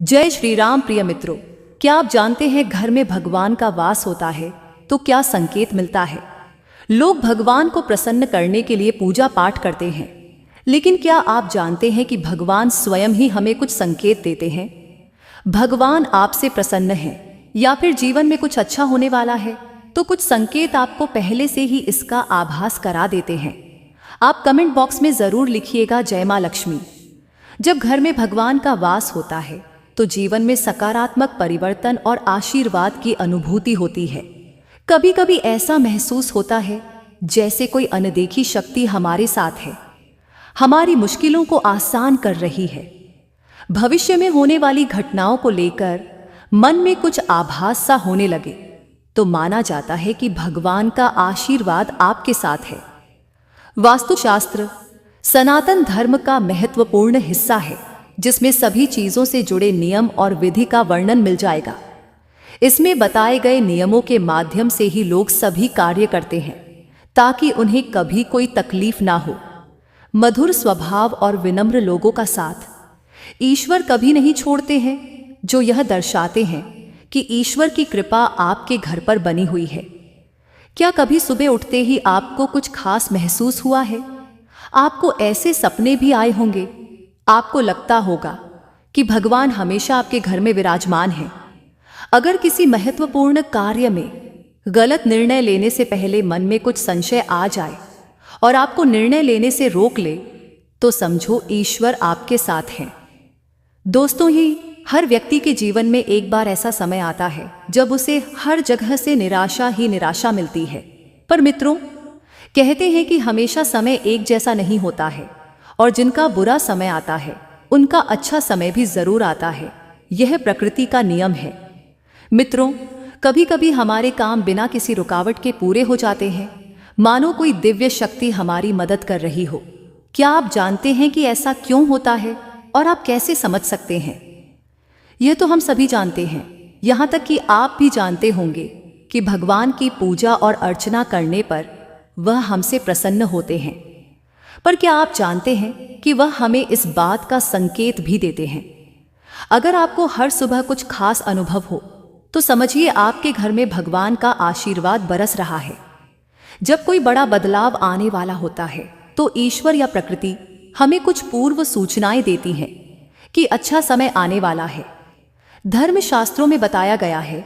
जय श्री राम। प्रिय मित्रों, क्या आप जानते हैं घर में भगवान का वास होता है तो क्या संकेत मिलता है। लोग भगवान को प्रसन्न करने के लिए पूजा पाठ करते हैं, लेकिन क्या आप जानते हैं कि भगवान स्वयं ही हमें कुछ संकेत देते हैं। भगवान आपसे प्रसन्न है या फिर जीवन में कुछ अच्छा होने वाला है तो कुछ संकेत आपको पहले से ही इसका आभास करा देते हैं। आप कमेंट बॉक्स में जरूर लिखिएगा जय मां लक्ष्मी। जब घर में भगवान का वास होता है तो जीवन में सकारात्मक परिवर्तन और आशीर्वाद की अनुभूति होती है। कभी कभी ऐसा महसूस होता है जैसे कोई अनदेखी शक्ति हमारे साथ है, हमारी मुश्किलों को आसान कर रही है। भविष्य में होने वाली घटनाओं को लेकर मन में कुछ आभास सा होने लगे तो माना जाता है कि भगवान का आशीर्वाद आपके साथ है। वास्तुशास्त्र सनातन धर्म का महत्वपूर्ण हिस्सा है, जिसमें सभी चीजों से जुड़े नियम और विधि का वर्णन मिल जाएगा। इसमें बताए गए नियमों के माध्यम से ही लोग सभी कार्य करते हैं ताकि उन्हें कभी कोई तकलीफ ना हो। मधुर स्वभाव और विनम्र लोगों का साथ ईश्वर कभी नहीं छोड़ते हैं, जो यह दर्शाते हैं कि ईश्वर की कृपा आपके घर पर बनी हुई है। क्या कभी सुबह उठते ही आपको कुछ खास महसूस हुआ है? आपको ऐसे सपने भी आए होंगे, आपको लगता होगा कि भगवान हमेशा आपके घर में विराजमान है। अगर किसी महत्वपूर्ण कार्य में गलत निर्णय लेने से पहले मन में कुछ संशय आ जाए और आपको निर्णय लेने से रोक ले तो समझो ईश्वर आपके साथ है। दोस्तों, ही हर व्यक्ति के जीवन में एक बार ऐसा समय आता है जब उसे हर जगह से निराशा ही निराशा मिलती है। पर मित्रों, कहते हैं कि हमेशा समय एक जैसा नहीं होता है और जिनका बुरा समय आता है उनका अच्छा समय भी जरूर आता है। यह प्रकृति का नियम है। मित्रों, कभी कभी हमारे काम बिना किसी रुकावट के पूरे हो जाते हैं, मानो कोई दिव्य शक्ति हमारी मदद कर रही हो। क्या आप जानते हैं कि ऐसा क्यों होता है और आप कैसे समझ सकते हैं? यह तो हम सभी जानते हैं, यहाँ तक कि आप भी जानते होंगे कि भगवान की पूजा और अर्चना करने पर वह हमसे प्रसन्न होते हैं। पर क्या आप जानते हैं कि वह हमें इस बात का संकेत भी देते हैं? अगर आपको हर सुबह कुछ खास अनुभव हो तो समझिए आपके घर में भगवान का आशीर्वाद बरस रहा है। जब कोई बड़ा बदलाव आने वाला होता है तो ईश्वर या प्रकृति हमें कुछ पूर्व सूचनाएं देती हैं कि अच्छा समय आने वाला है। धर्मशास्त्रों में बताया गया है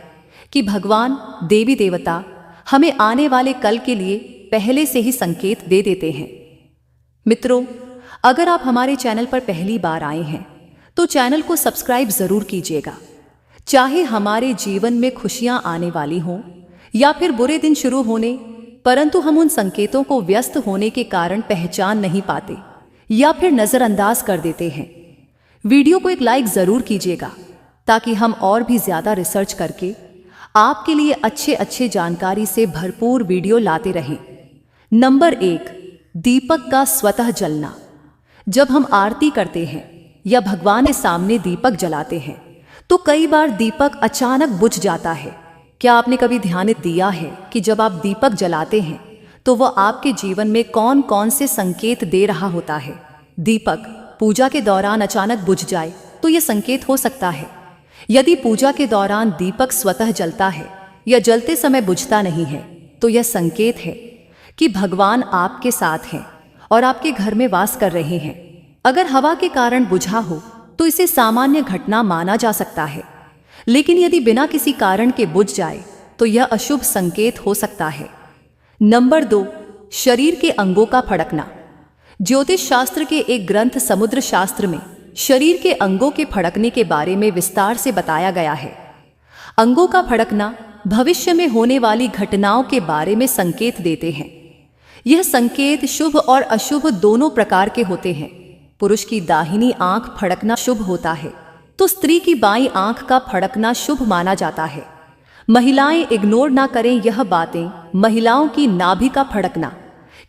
कि भगवान देवी देवता हमें आने वाले कल के लिए पहले से ही संकेत दे देते हैं। मित्रों, अगर आप हमारे चैनल पर पहली बार आए हैं तो चैनल को सब्सक्राइब जरूर कीजिएगा। चाहे हमारे जीवन में खुशियां आने वाली हों या फिर बुरे दिन शुरू होने, परंतु हम उन संकेतों को व्यस्त होने के कारण पहचान नहीं पाते या फिर नजरअंदाज कर देते हैं। वीडियो को एक लाइक जरूर कीजिएगा ताकि हम और भी ज्यादा रिसर्च करके आपके लिए अच्छे जानकारी से भरपूर वीडियो लाते रहें। नंबर 1, दीपक का स्वतः जलना। जब हम आरती करते हैं या भगवान के सामने दीपक जलाते हैं तो कई बार दीपक अचानक बुझ जाता है। क्या आपने कभी ध्यान दिया है कि जब आप दीपक जलाते हैं तो वह आपके जीवन में कौन कौन से संकेत दे रहा होता है? दीपक पूजा के दौरान अचानक बुझ जाए तो यह संकेत हो सकता है। यदि पूजा के दौरान दीपक स्वतः जलता है या जलते समय बुझता नहीं है तो यह संकेत है कि भगवान आपके साथ हैं और आपके घर में वास कर रहे हैं। अगर हवा के कारण बुझा हो तो इसे सामान्य घटना माना जा सकता है, लेकिन यदि बिना किसी कारण के बुझ जाए तो यह अशुभ संकेत हो सकता है। नंबर 2, शरीर के अंगों का फड़कना। ज्योतिष शास्त्र के एक ग्रंथ समुद्र शास्त्र में शरीर के अंगों के फड़कने के बारे में विस्तार से बताया गया है। अंगों का फड़कना भविष्य में होने वाली घटनाओं के बारे में संकेत देते हैं। यह संकेत शुभ और अशुभ दोनों प्रकार के होते हैं। पुरुष की दाहिनी आंख फड़कना शुभ होता है तो स्त्री की बाईं आंख का फड़कना शुभ माना जाता है। महिलाएं इग्नोर ना करें यह बातें। महिलाओं की नाभि का फड़कना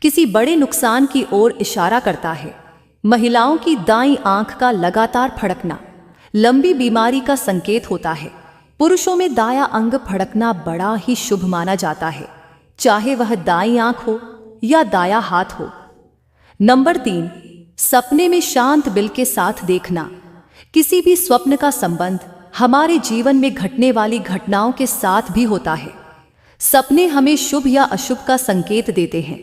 किसी बड़े नुकसान की ओर इशारा करता है। महिलाओं की दाईं आंख का लगातार फड़कना लंबी बीमारी का संकेत होता है। पुरुषों में दायां अंग फड़कना बड़ा ही शुभ माना जाता है, चाहे वह दाईं आंख हो या दायां हाथ हो। नंबर 3, सपने में शांत बिल के साथ देखना। किसी भी स्वप्न का संबंध हमारे जीवन में घटने वाली घटनाओं के साथ भी होता है। सपने हमें शुभ या अशुभ का संकेत देते हैं।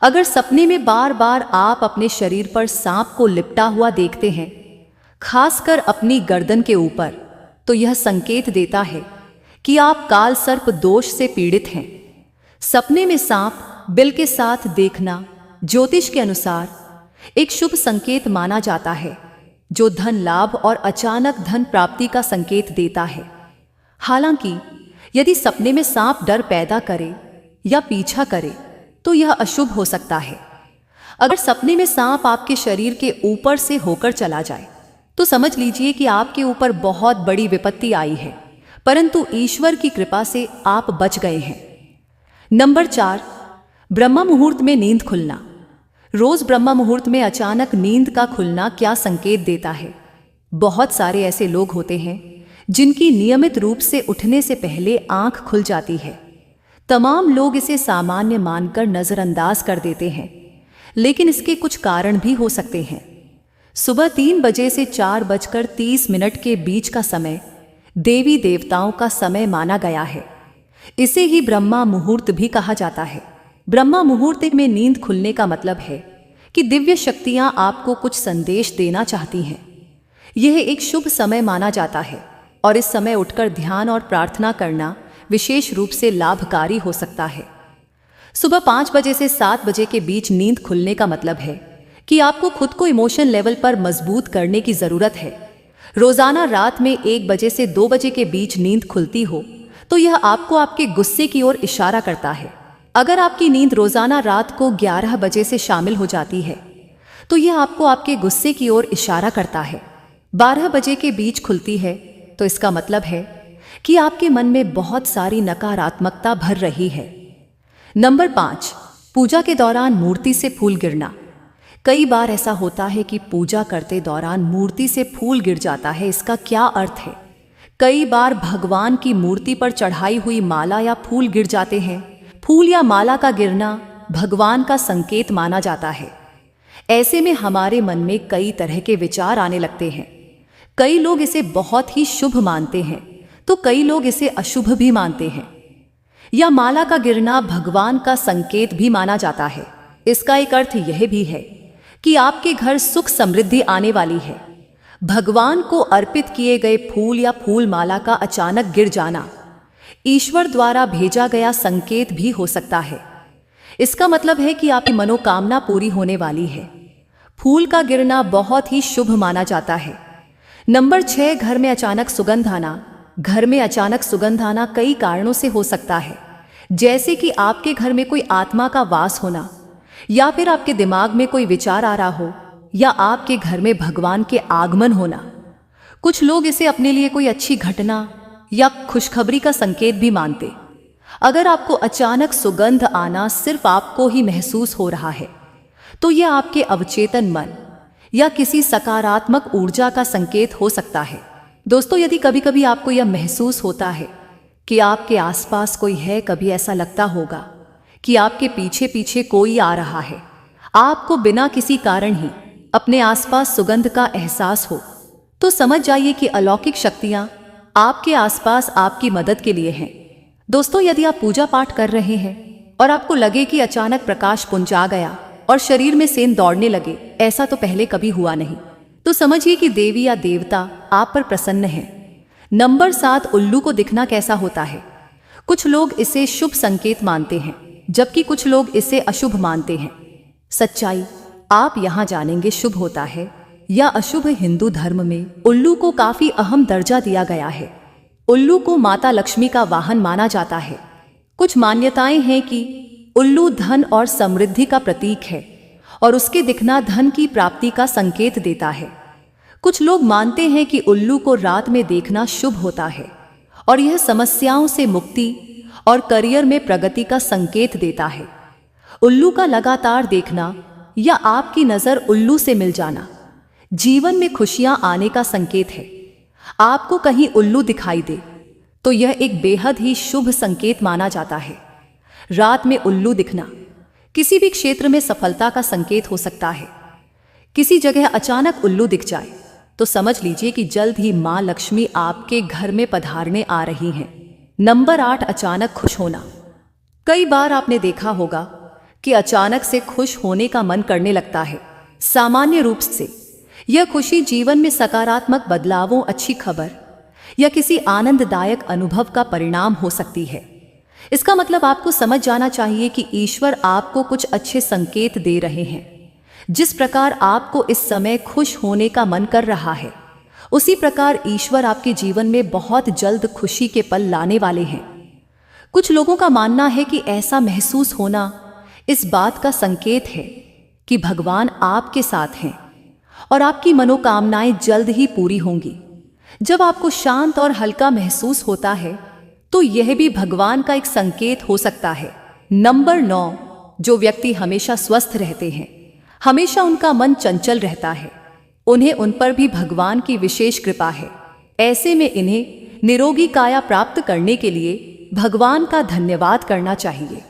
अगर सपने में बार बार आप अपने शरीर पर सांप को लिपटा हुआ देखते हैं, खासकर अपनी गर्दन के ऊपर, तो यह संकेत देता है कि आप काल सर्प दोष से पीड़ित हैं। सपने में सांप बिल के साथ देखना ज्योतिष के अनुसार एक शुभ संकेत माना जाता है, जो धन लाभ और अचानक धन प्राप्ति का संकेत देता है। हालांकि यदि सपने में सांप डर पैदा करे या पीछा करे तो यह अशुभ हो सकता है। अगर सपने में सांप आपके शरीर के ऊपर से होकर चला जाए तो समझ लीजिए कि आपके ऊपर बहुत बड़ी विपत्ति आई है, परंतु ईश्वर की कृपा से आप बच गए हैं। नंबर 4, ब्रह्म मुहूर्त में नींद खुलना। रोज ब्रह्म मुहूर्त में अचानक नींद का खुलना क्या संकेत देता है? बहुत सारे ऐसे लोग होते हैं जिनकी नियमित रूप से उठने से पहले आंख खुल जाती है। तमाम लोग इसे सामान्य मानकर नजरअंदाज कर देते हैं, लेकिन इसके कुछ कारण भी हो सकते हैं। सुबह 3 बजे से 4:30 के बीच का समय देवी देवताओं का समय माना गया है। इसे ही ब्रह्मा मुहूर्त भी कहा जाता है। ब्रह्मा मुहूर्त में नींद खुलने का मतलब है कि दिव्य शक्तियां आपको कुछ संदेश देना चाहती हैं। यह एक शुभ समय माना जाता है और इस समय उठकर ध्यान और प्रार्थना करना विशेष रूप से लाभकारी हो सकता है। सुबह 5 बजे से 7 बजे के बीच नींद खुलने का मतलब है कि आपको खुद को इमोशन लेवल पर मजबूत करने की जरूरत है। रोजाना रात में 1 बजे से 2 बजे के बीच नींद खुलती हो तो यह आपको आपके गुस्से की ओर इशारा करता है। अगर आपकी नींद रोजाना रात को 11 बजे से शामिल हो जाती है तो यह आपको आपके गुस्से की ओर इशारा करता है। 12 बजे के बीच खुलती है तो इसका मतलब है कि आपके मन में बहुत सारी नकारात्मकता भर रही है। नंबर 5, पूजा के दौरान मूर्ति से फूल गिरना। कई बार ऐसा होता है कि पूजा करते दौरान मूर्ति से फूल गिर जाता है। इसका क्या अर्थ है? कई बार भगवान की मूर्ति पर चढ़ाई हुई माला या फूल गिर जाते हैं। फूल या माला का गिरना भगवान का संकेत माना जाता है। ऐसे में हमारे मन में कई तरह के विचार आने लगते हैं। कई लोग इसे बहुत ही शुभ मानते हैं तो कई लोग इसे अशुभ भी मानते हैं। या माला का गिरना भगवान का संकेत भी माना जाता है। इसका एक अर्थ यह भी है कि आपके घर सुख समृद्धि आने वाली है। भगवान को अर्पित किए गए फूल या फूल माला का अचानक गिर जाना ईश्वर द्वारा भेजा गया संकेत भी हो सकता है। इसका मतलब है कि आपकी मनोकामना पूरी होने वाली है। फूल का गिरना बहुत ही शुभ माना जाता है। नंबर 6, घर में अचानक सुगंध आना। घर में अचानक सुगंध आना कई कारणों से हो सकता है, जैसे कि आपके घर में कोई आत्मा का वास होना, या फिर आपके दिमाग में कोई विचार आ रहा हो, या आपके घर में भगवान के आगमन होना। कुछ लोग इसे अपने लिए कोई अच्छी घटना या खुशखबरी का संकेत भी मानते। अगर आपको अचानक सुगंध आना सिर्फ आपको ही महसूस हो रहा है तो यह आपके अवचेतन मन या किसी सकारात्मक ऊर्जा का संकेत हो सकता है। दोस्तों, यदि कभी कभी आपको यह महसूस होता है कि आपके आसपास कोई है, कभी ऐसा लगता होगा कि आपके पीछे पीछे कोई आ रहा है, आपको बिना किसी कारण ही अपने आसपास सुगंध का एहसास हो, तो समझ जाइए कि अलौकिक शक्तियां आपके आसपास आपकी मदद के लिए हैं। दोस्तों, यदि आप पूजा पाठ कर रहे हैं और आपको लगे कि अचानक प्रकाश पुंज आ गया और शरीर में सेंध दौड़ने लगे, ऐसा तो पहले कभी हुआ नहीं, तो समझिए कि देवी या देवता आप पर प्रसन्न हैं। नंबर 7, उल्लू को दिखना कैसा होता है? कुछ लोग इसे शुभ संकेत मानते हैं जबकि कुछ लोग इसे अशुभ मानते हैं। सच्चाई आप यहां जानेंगे, शुभ होता है या अशुभ। हिंदू धर्म में उल्लू को काफी अहम दर्जा दिया गया है। उल्लू को माता लक्ष्मी का वाहन माना जाता है। कुछ मान्यताएं हैं कि उल्लू धन और समृद्धि का प्रतीक है और उसके दिखना धन की प्राप्ति का संकेत देता है। कुछ लोग मानते हैं कि उल्लू को रात में देखना शुभ होता है और यह समस्याओं से मुक्ति और करियर में प्रगति का संकेत देता है। उल्लू का लगातार देखना या आपकी नजर उल्लू से मिल जाना जीवन में खुशियां आने का संकेत है। आपको कहीं उल्लू दिखाई दे तो यह एक बेहद ही शुभ संकेत माना जाता है। रात में उल्लू दिखना किसी भी क्षेत्र में सफलता का संकेत हो सकता है। किसी जगह अचानक उल्लू दिख जाए तो समझ लीजिए कि जल्द ही माँ लक्ष्मी आपके घर में पधारने आ रही हैं। नंबर 8, अचानक खुश होना। कई बार आपने देखा होगा कि अचानक से खुश होने का मन करने लगता है। सामान्य रूप से यह खुशी जीवन में सकारात्मक बदलावों, अच्छी खबर या किसी आनंददायक अनुभव का परिणाम हो सकती है। इसका मतलब आपको समझ जाना चाहिए कि ईश्वर आपको कुछ अच्छे संकेत दे रहे हैं। जिस प्रकार आपको इस समय खुश होने का मन कर रहा है, उसी प्रकार ईश्वर आपके जीवन में बहुत जल्द खुशी के पल लाने वाले हैं। कुछ लोगों का मानना है कि ऐसा महसूस होना इस बात का संकेत है कि भगवान आपके साथ हैं और आपकी मनोकामनाएं जल्द ही पूरी होंगी। जब आपको शांत और हल्का महसूस होता है तो यह भी भगवान का एक संकेत हो सकता है। नंबर 9, जो व्यक्ति हमेशा स्वस्थ रहते हैं, हमेशा उनका मन चंचल रहता है, उन्हें उन पर भी भगवान की विशेष कृपा है। ऐसे में इन्हें निरोगी काया प्राप्त करने के लिए भगवान का धन्यवाद करना चाहिए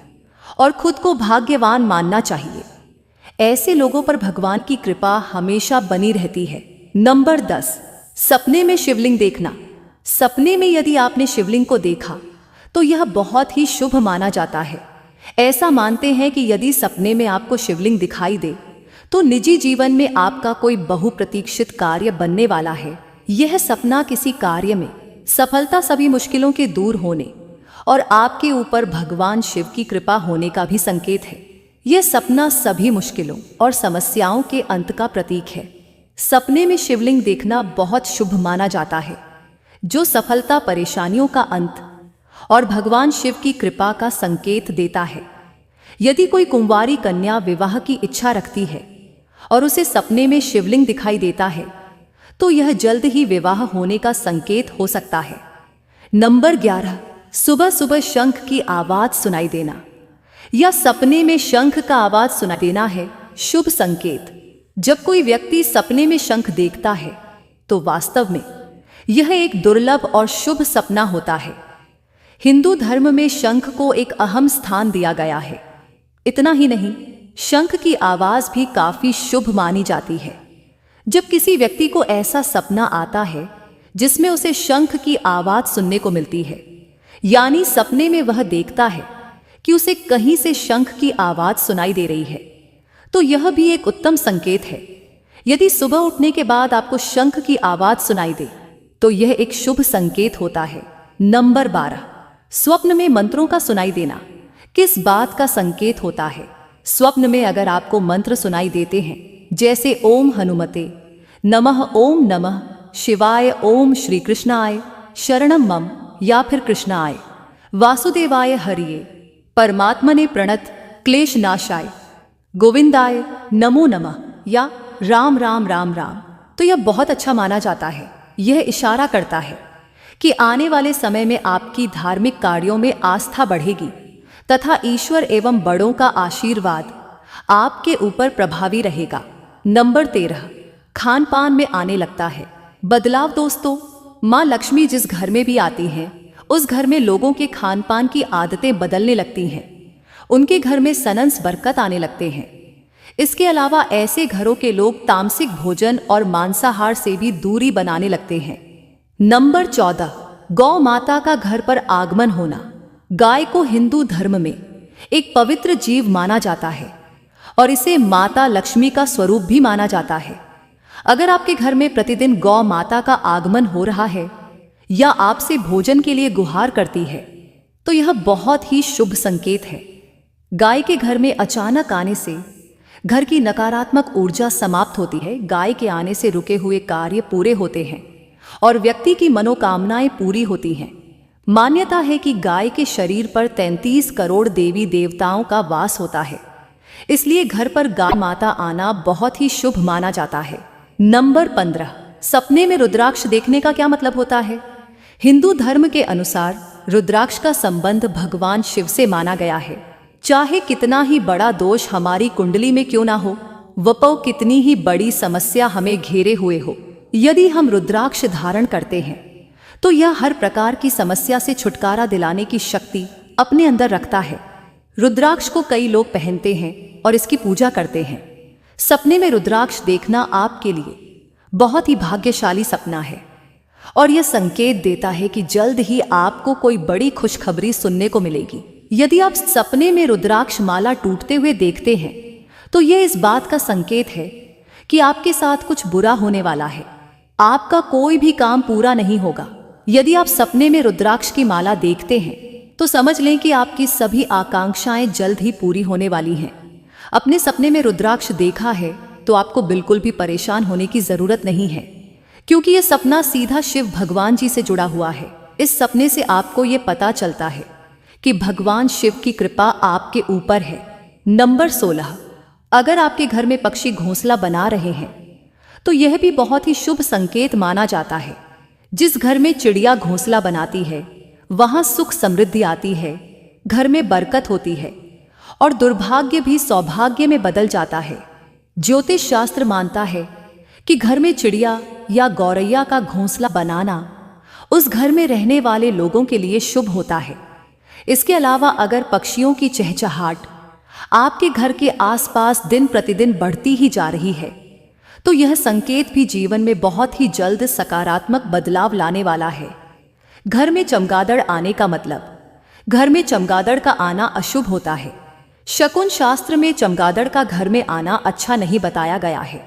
और खुद को भाग्यवान मानना चाहिए। ऐसे लोगों पर भगवान की कृपा हमेशा बनी रहती है। नंबर 10, सपने में शिवलिंग देखना। सपने में यदि आपने शिवलिंग को देखा तो यह बहुत ही शुभ माना जाता है। ऐसा मानते हैं कि यदि सपने में आपको शिवलिंग दिखाई दे तो निजी जीवन में आपका कोई बहुप्रतीक्षित कार्य बनने वाला है। यह सपना किसी कार्य में सफलता, सभी मुश्किलों के दूर होने और आपके ऊपर भगवान शिव की कृपा होने का भी संकेत है। यह सपना सभी मुश्किलों और समस्याओं के अंत का प्रतीक है। सपने में शिवलिंग देखना बहुत शुभ माना जाता है, जो सफलता, परेशानियों का अंत और भगवान शिव की कृपा का संकेत देता है। यदि कोई कुंवारी कन्या विवाह की इच्छा रखती है और उसे सपने में शिवलिंग दिखाई देता है तो यह जल्द ही विवाह होने का संकेत हो सकता है। नंबर 11, सुबह सुबह शंख की आवाज सुनाई देना या सपने में शंख का आवाज सुनाई देना है शुभ संकेत। जब कोई व्यक्ति सपने में शंख देखता है तो वास्तव में यह एक दुर्लभ और शुभ सपना होता है। हिंदू धर्म में शंख को एक अहम स्थान दिया गया है। इतना ही नहीं, शंख की आवाज भी काफी शुभ मानी जाती है। जब किसी व्यक्ति को ऐसा सपना आता है जिसमें उसे शंख की आवाज सुनने को मिलती है, यानी सपने में वह देखता है कि उसे कहीं से शंख की आवाज सुनाई दे रही है, तो यह भी एक उत्तम संकेत है। यदि सुबह उठने के बाद आपको शंख की आवाज सुनाई दे तो यह एक शुभ संकेत होता है। नंबर 12, स्वप्न में मंत्रों का सुनाई देना किस बात का संकेत होता है? स्वप्न में अगर आपको मंत्र सुनाई देते हैं, जैसे ओम हनुमते नमः, ओम नमः शिवाय, ओम श्री कृष्णाय शरणम मम, या फिर कृष्णाय वासुदेवाय हरिये, परमात्मने प्रणत क्लेश नाशाय, गोविंदाय नमो नमः या राम राम राम राम, तो यह बहुत अच्छा माना जाता है। यह इशारा करता है कि आने वाले समय में आपकी धार्मिक कार्यों में आस्था बढ़ेगी तथा ईश्वर एवं बड़ों का आशीर्वाद आपके ऊपर प्रभावी रहेगा। नंबर 13, खान पान में आने लगता है बदलाव। दोस्तों, माँ लक्ष्मी जिस घर में भी आती हैं, उस घर में लोगों के खान पान की आदतें बदलने लगती हैं। उनके घर में सनंस बरकत आने लगते हैं। इसके अलावा ऐसे घरों के लोग तामसिक भोजन और मांसाहार से भी दूरी बनाने लगते हैं। नंबर 14, गौ माता का घर पर आगमन होना। गाय को हिंदू धर्म में एक पवित्र जीव माना जाता है और इसे माता लक्ष्मी का स्वरूप भी माना जाता है। अगर आपके घर में प्रतिदिन गौ माता का आगमन हो रहा है या आपसे भोजन के लिए गुहार करती है तो यह बहुत ही शुभ संकेत है। गाय के घर में अचानक आने से घर की नकारात्मक ऊर्जा समाप्त होती है। गाय के आने से रुके हुए कार्य पूरे होते हैं और व्यक्ति की मनोकामनाएं पूरी होती हैं। मान्यता है कि गाय के शरीर पर 33 करोड़ देवी देवताओं का वास होता है, इसलिए घर पर गाय माता आना बहुत ही शुभ माना जाता है। नंबर 15, सपने में रुद्राक्ष देखने का क्या मतलब होता है? हिंदू धर्म के अनुसार रुद्राक्ष का संबंध भगवान शिव से माना गया है। चाहे कितना ही बड़ा दोष हमारी कुंडली में क्यों ना हो, वपो कितनी ही बड़ी समस्या हमें घेरे हुए हो, यदि हम रुद्राक्ष धारण करते हैं तो यह हर प्रकार की समस्या से छुटकारा दिलाने की शक्ति अपने अंदर रखता है। रुद्राक्ष को कई लोग पहनते हैं और इसकी पूजा करते हैं। सपने में रुद्राक्ष देखना आपके लिए बहुत ही भाग्यशाली सपना है और यह संकेत देता है कि जल्द ही आपको कोई बड़ी खुशखबरी सुनने को मिलेगी। यदि आप सपने में रुद्राक्ष माला टूटते हुए देखते हैं तो यह इस बात का संकेत है कि आपके साथ कुछ बुरा होने वाला है। आपका कोई भी काम पूरा नहीं होगा। यदि आप सपने में रुद्राक्ष की माला देखते हैं तो समझ लें कि आपकी सभी आकांक्षाएं जल्द ही पूरी होने वाली हैं। अपने सपने में रुद्राक्ष देखा है तो आपको बिल्कुल भी परेशान होने की जरूरत नहीं है, क्योंकि यह सपना सीधा शिव भगवान जी से जुड़ा हुआ है। इस सपने से आपको यह पता चलता है कि भगवान शिव की कृपा आपके ऊपर है। नंबर 16, अगर आपके घर में पक्षी घोंसला बना रहे हैं तो यह भी बहुत ही शुभ संकेत माना जाता है। जिस घर में चिड़िया घोंसला बनाती है वहां सुख समृद्धि आती है, घर में बरकत होती है और दुर्भाग्य भी सौभाग्य में बदल जाता है। ज्योतिष शास्त्र मानता है कि घर में चिड़िया या गौरैया का घोंसला बनाना उस घर में रहने वाले लोगों के लिए शुभ होता है। इसके अलावा अगर पक्षियों की चहचहाट आपके घर के आसपास दिन प्रतिदिन बढ़ती ही जा रही है तो यह संकेत भी जीवन में बहुत ही जल्द सकारात्मक बदलाव लाने वाला है। घर में चमगादड़ आने का मतलब, घर में चमगादड़ का आना अशुभ होता है। शकुन शास्त्र में चमगादड़ का घर में आना अच्छा नहीं बताया गया है।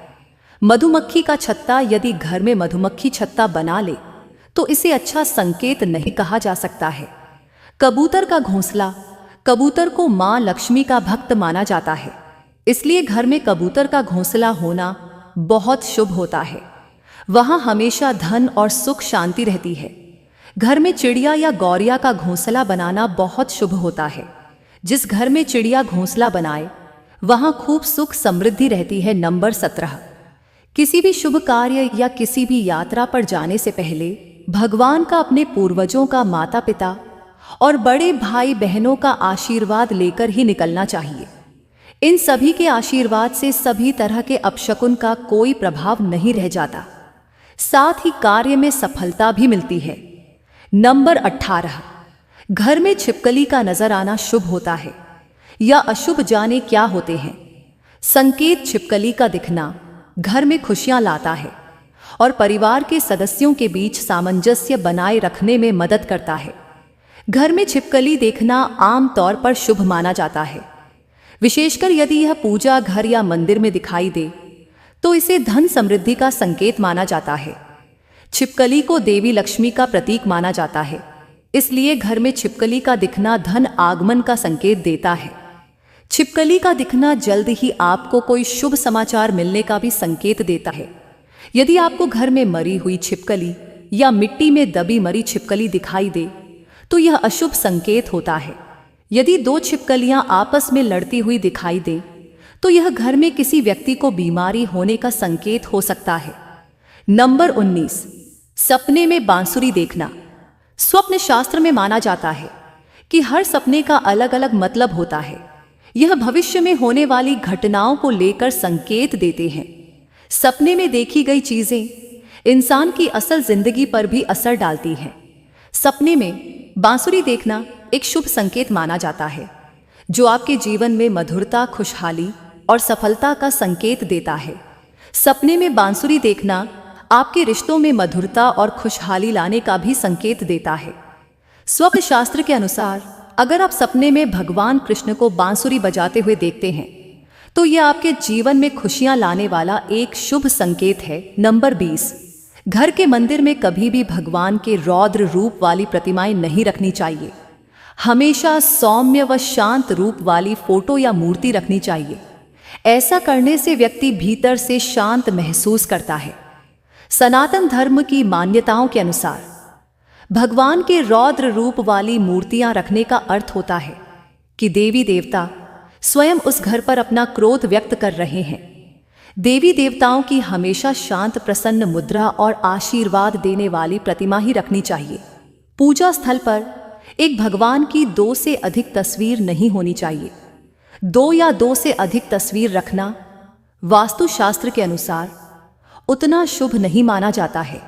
मधुमक्खी का छत्ता, यदि घर में मधुमक्खी छत्ता बना ले तो इसे अच्छा संकेत नहीं कहा जा सकता है। कबूतर का घोंसला, कबूतर को मां लक्ष्मी का भक्त माना जाता है, इसलिए घर में कबूतर का घोंसला होना बहुत शुभ होता है। वहां हमेशा धन और सुख शांति रहती है। घर में चिड़िया या गौरिया का घोंसला बनाना बहुत शुभ होता है। जिस घर में चिड़िया घोंसला बनाए वहां खूब सुख समृद्धि रहती है। नंबर 17, किसी भी शुभ कार्य या किसी भी यात्रा पर जाने से पहले भगवान का, अपने पूर्वजों का, माता पिता और बड़े भाई बहनों का आशीर्वाद लेकर ही निकलना चाहिए। इन सभी के आशीर्वाद से सभी तरह के अपशकुन का कोई प्रभाव नहीं रह जाता, साथ ही कार्य में सफलता भी मिलती है। नंबर 18, घर में छिपकली का नजर आना शुभ होता है या अशुभ, जाने क्या होते हैं संकेत। छिपकली का दिखना घर में खुशियां लाता है और परिवार के सदस्यों के बीच सामंजस्य बनाए रखने में मदद करता है। घर में छिपकली देखना आमतौर पर शुभ माना जाता है, विशेषकर यदि यह पूजा घर या मंदिर में दिखाई दे तो इसे धन समृद्धि का संकेत माना जाता है। छिपकली को देवी लक्ष्मी का प्रतीक माना जाता है, इसलिए घर में छिपकली का दिखना धन आगमन का संकेत देता है। छिपकली का दिखना जल्द ही आपको कोई शुभ समाचार मिलने का भी संकेत देता है। यदि आपको घर में मरी हुई छिपकली या मिट्टी में दबी मरी छिपकली दिखाई दे तो यह अशुभ संकेत होता है। यदि दो छिपकलियां आपस में लड़ती हुई दिखाई दे तो यह घर में किसी व्यक्ति को बीमारी होने का संकेत हो सकता है। नंबर 19, सपने में बांसुरी देखना। स्वप्न शास्त्र में माना जाता है कि हर सपने का अलग अलग मतलब होता है। यह भविष्य में होने वाली घटनाओं को लेकर संकेत देते हैं। सपने में देखी गई चीजें इंसान की असल जिंदगी पर भी असर डालती हैं। सपने में बांसुरी देखना एक शुभ संकेत माना जाता है, जो आपके जीवन में मधुरता, खुशहाली और सफलता का संकेत देता है। सपने में बांसुरी देखना आपके रिश्तों में मधुरता और खुशहाली लाने का भी संकेत देता है। स्वप्न शास्त्र के अनुसार अगर आप सपने में भगवान कृष्ण को बांसुरी बजाते हुए देखते हैं तो यह आपके जीवन में खुशियां लाने वाला एक शुभ संकेत है। नंबर 20, घर के मंदिर में कभी भी भगवान के रौद्र रूप वाली प्रतिमाएं नहीं रखनी चाहिए। हमेशा सौम्य व शांत रूप वाली फोटो या मूर्ति रखनी चाहिए। ऐसा करने से व्यक्ति भीतर से शांत महसूस करता है। सनातन धर्म की मान्यताओं के अनुसार भगवान के रौद्र रूप वाली मूर्तियां रखने का अर्थ होता है कि देवी देवता स्वयं उस घर पर अपना क्रोध व्यक्त कर रहे हैं। देवी देवताओं की हमेशा शांत, प्रसन्न मुद्रा और आशीर्वाद देने वाली प्रतिमा ही रखनी चाहिए। पूजा स्थल पर एक भगवान की 2 से अधिक तस्वीर नहीं होनी चाहिए। 2 या 2 से अधिक तस्वीर रखना वास्तुशास्त्र के अनुसार उतना शुभ नहीं माना जाता है।